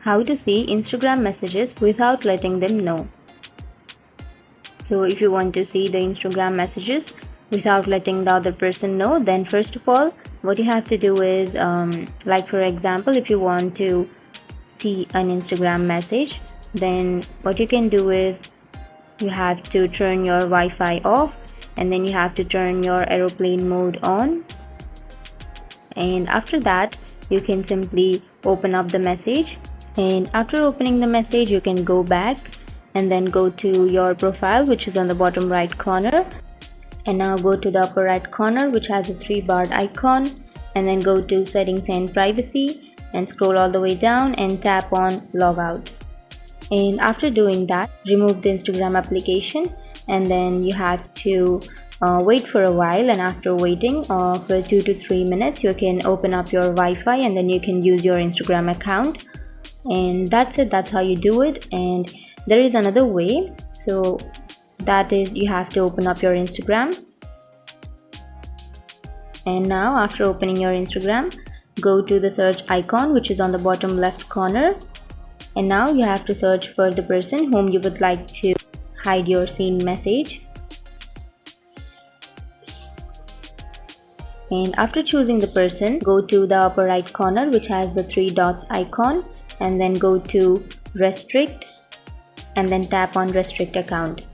How to see Instagram messages without letting them know. So if you want to see the Instagram messages without letting the other person know, then first of all, what you have to do is, like for example, if you want to see an Instagram message, then what you can do is you have to turn your Wi-Fi off, and then you have to turn your aeroplane mode on, and after that you can simply open up the message. And after opening the message, you can go back and then go to your profile, which is on the bottom right corner, and now go to the upper right corner, which has a 3-barred icon, and then go to settings and privacy and scroll all the way down and tap on logout. And after doing that, remove the Instagram application, and then you have to wait for a while, and after waiting for 2 to 3 minutes, you can open up your Wi-Fi and then you can use your Instagram account. And that's it. That's how you do it. And there is another way, so that is, you have to open up your Instagram, and now after opening your Instagram, go to the search icon, which is on the bottom left corner, and now you have to search for the person whom you would like to hide your seen message. And after choosing the person, go to the upper right corner, which has the 3 dots icon, and then go to restrict and then tap on restrict account.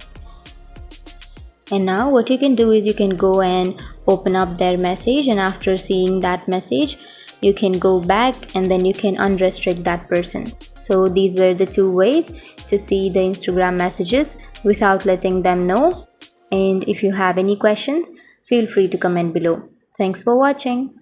And now what you can do is you can go and open up their message, and after seeing that message, you can go back and then you can unrestrict that person. So these were the 2 ways to see the Instagram messages without letting them know. And if you have any questions, feel free to comment below. Thanks for watching.